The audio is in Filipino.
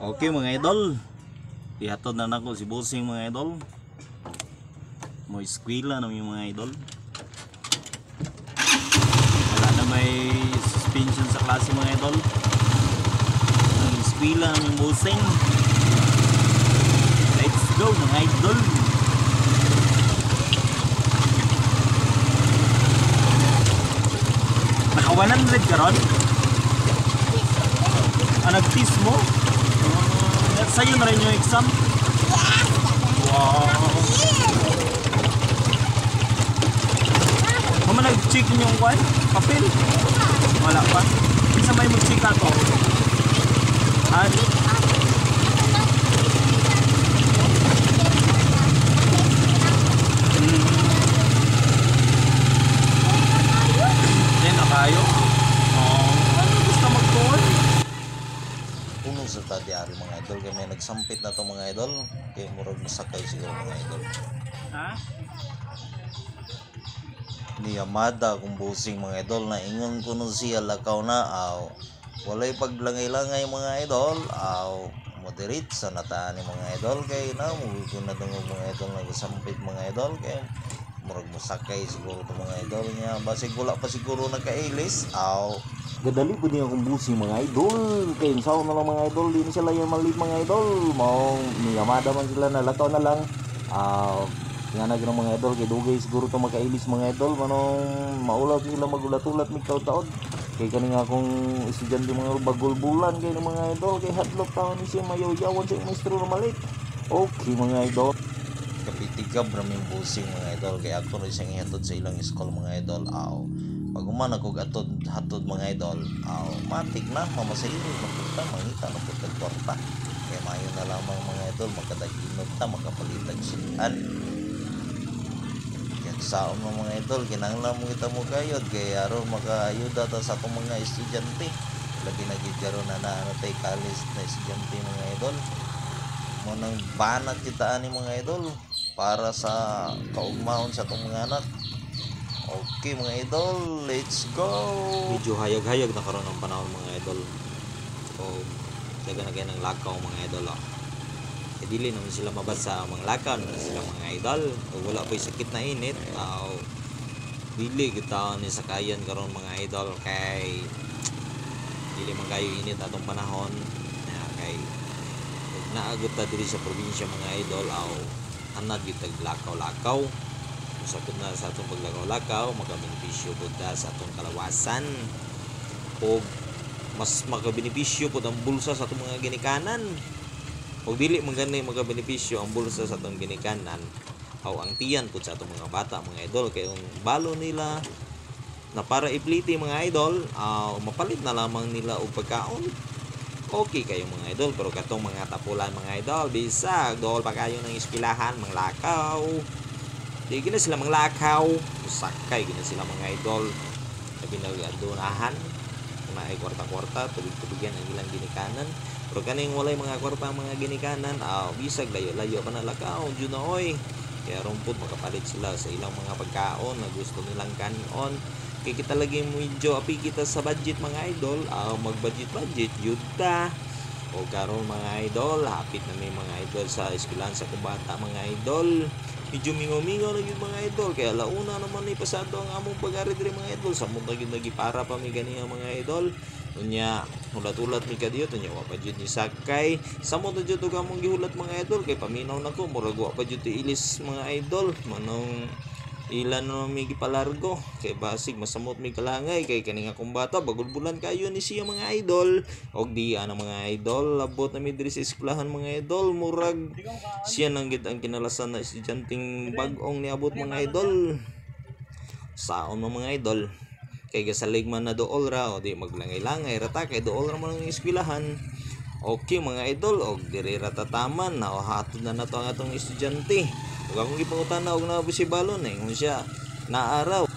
Okay mga idol, ihatod na nako si bossing mga idol. Mo eskwela na yung mga idol. Wala na may suspension sa klase mga idol. Ang eskwela na yung bossing. Let's go mga idol. Naka 100 ka ron? Nag-test mo? Sa'yo na rin yung exam? Wow! Mama nag-check yung kwan? Papel? Wala pa? Isa may mag-check ako? Yan na kayo? Ano gusto mag-call? Puno sa tadyari mga idol kaya may nagsampit na to mga idol kaya murag masakay siguro mga idol Ha? ni Yamada kung busing mga idol na ingon ko nun siya lakaw na walay paglangay-langay mga idol moderate sa nataan ni mga idol kaya na muli ko na dungog mga idol nagsampit mga idol kaya murag masakay siguro to mga idol niya basig wala pa siguro nagkailis Gadali po niya kung busing mga idol. Kaya sao na lang mga idol. Di na sila yung malit mga idol. Maong niyamada man sila na lataw na lang. Nga na ng mga idol. Kaya dugay siguro ito makailis mga idol. Manong maulat nila magulat-ulat may taon-taon. Kaya kani nga kung estudyante mga bagol bulan kayo ng mga idol. Kaya hadlok taon ni siya mayaw-yawan siya yung maestro na malit. Okay mga idol. Kapitigab namin busing mga idol kaya ako rin siyang ihatod sa ilang school mga idol pag umana kog hatod mga idol matik na mamasayin mapunta mangita na punta kwarta kaya mayo na lamang mga idol makadaginot ta makapalitag silan kaya saon mo mga idol kinanglan mo kita mo kayod kaya aron makaayuda ta sa atong mga estudyante labi na gid karon na tay college na estudyante mga idol mo nang banat kita ani mga idol para sa kaugmaon sa atong mga anak. Okay mga idol, let's go! Medyo hayag-hayag na karoon ng panahon mga idol. O daga na kayo ng lakaw mga idol. E dili naman sila mabasa mga lakaw naman sila mga idol. O wala pa yung sakit na init. Dili kita ni sakayan karoon mga idol. Kay dili man kayo init atong panahon. Kay naagot ta diri sa probinsya mga idol. Anad yung taglakaw-lakaw. Usapod na sa atong paglakaw-lakaw makabenepisyo po ta sa atong kalawasan o mas makabenepisyo po ang bulsa sa atong mga ginikanan o dili man ganay makabenepisyo ang bulsa sa atong ginikanan o ang tiyan po sa atong mga bata mga idol kay kung balo nila na para ipliti mga idol mapalit na lamang nila og pagkaon okay kayo mga idol pero katong mga tapulan mga idol bisag dool pa kayo ng eskwelahan mga lakaw di gina sila manglakaw sakay gina sila mga idol sabi nag-adunahan na ay kwarta-kwarta tubig-tubigan ang ilang ginikanan pero kaning walay mga kwarta mga ginikanan bisag layo-layo pa na lakaw dyan na oy kaya rumput makapalit sila sa ilang mga pagkaon na gusto nilang kanon kaya kita lagi medyo api kita sa budget mga idol mag-budget yuta o karon mga idol hapit na may mga idol sa eskwelahan sa kubata mga idol medyo mingo-mingo na yun mga idol kaya launa naman ni pasado ang among pag-ari diri mga idol sa mong nagi para pa mi ganiya mga idol unya hulat-hulat mi kadiyo unya wa pa jud ni sakay sa mo jud og among gihulat mga idol kay paminaw nako murag wa pa jud ilis mga idol manong ilan na mi gipalargo kay basig masamot mi kalangay kay kani nga akong bata bagol bulan kayo ni siya mga idol og di ana mga idol labot na mi diri sa eskwelahan mga idol murag siya nang gid ang kinalasan na estudyanteng bag-ong niabot mga idol saon mga idol kay gasalig man na dool ra o di maglangay-langay rata kay dool ra man ang eskwelahan okay mga idol og diri ra tataman na hatod na nato ang atong estudyante ug akong gipangutan-na og nabusi balon kung siya naaraw